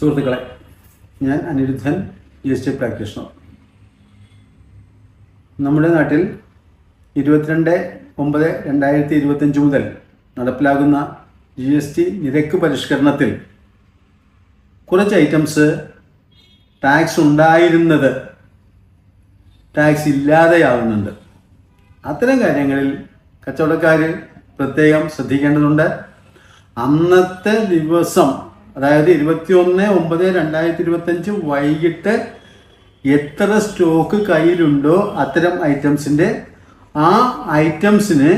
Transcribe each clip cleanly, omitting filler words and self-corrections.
സുഹൃത്തുക്കളെ, ഞാൻ Anirudhan, GST practitioner. നമ്മുടെ നാട്ടിൽ 22/9/2025 മുതൽ നടപ്പിലാകുന്ന GST നിരക്ക് പരിഷ്കരണത്തിൽ കുറച്ച് ഐറ്റംസ് ടാക്സ് ഉണ്ടായിരുന്നത് ടാക്സ് ഇല്ലാതെയാവുന്നുണ്ട്. അത്തരം കാര്യങ്ങളിൽ കച്ചവടക്കാർ പ്രത്യേകം ശ്രദ്ധിക്കേണ്ടതുണ്ട്. അന്നത്തെ ദിവസം, അതായത് 21/9/2025 വൈകിട്ട് എത്ര സ്റ്റോക്ക് കയ്യിലുണ്ടോ അത്തരം ഐറ്റംസിൻ്റെ ആ ഐറ്റംസിന്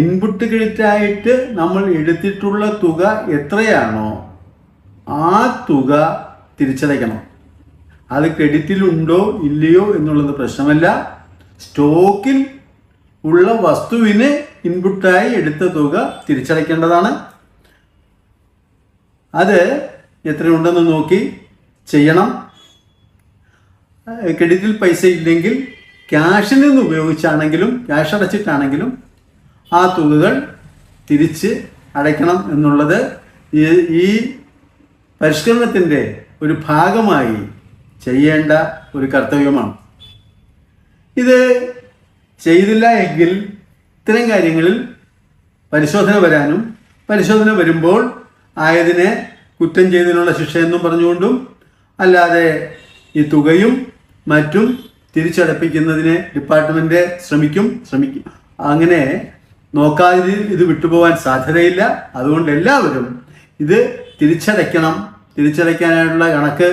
ഇൻപുട്ട് ക്രെഡിറ്റായിട്ട് നമ്മൾ എടുത്തിട്ടുള്ള തുക എത്രയാണോ ആ തുക തിരിച്ചടയ്ക്കണം. അത് ക്രെഡിറ്റിലുണ്ടോ ഇല്ലയോ എന്നുള്ളത് പ്രശ്നമല്ല. സ്റ്റോക്കിൽ ഉള്ള വസ്തുവിന് ഇൻപുട്ടായി എടുത്ത തുക തിരിച്ചടയ്ക്കേണ്ടതാണ്. അത് എത്രയുണ്ടെന്ന് നോക്കി ചെയ്യണം. ക്രെഡിറ്റിൽ പൈസ ഇല്ലെങ്കിൽ ക്യാഷിൽ നിന്ന് ഉപയോഗിച്ചാണെങ്കിലും ക്യാഷ് അടച്ചിട്ടാണെങ്കിലും ആ തുകകൾ തിരിച്ച് അടയ്ക്കണം എന്നുള്ളത് ഈ പരിഷ്കരണത്തിൻ്റെ ഒരു ഭാഗമായി ചെയ്യേണ്ട ഒരു കർത്തവ്യമാണ്. ഇത് ചെയ്തില്ല എങ്കിൽ ഇത്തരം കാര്യങ്ങളിൽ പരിശോധന വരാനും പരിശോധന വരുമ്പോൾ ആയതിനെ കുറ്റം ചെയ്തതിനുള്ള ശിക്ഷയെന്നും പറഞ്ഞുകൊണ്ടും അല്ലാതെ ഈ തുകയും മറ്റും തിരിച്ചടപ്പിക്കുന്നതിന് ഡിപ്പാർട്ട്മെൻറ്റ് ശ്രമിക്കും. അങ്ങനെ നോക്കാതെ ഇത് വിട്ടുപോകാൻ സാധ്യതയില്ല. അതുകൊണ്ട് എല്ലാവരും ഇത് തിരിച്ചടയ്ക്കണം. തിരിച്ചടയ്ക്കാനായിട്ടുള്ള കണക്ക്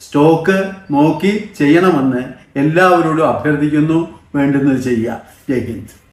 സ്റ്റോക്ക് നോക്കി ചെയ്യണമെന്ന് എല്ലാവരോടും അഭ്യർത്ഥിക്കുന്നു. വേണ്ടുന്നത് ചെയ്യുക. ജയ് ഹിന്ദ്.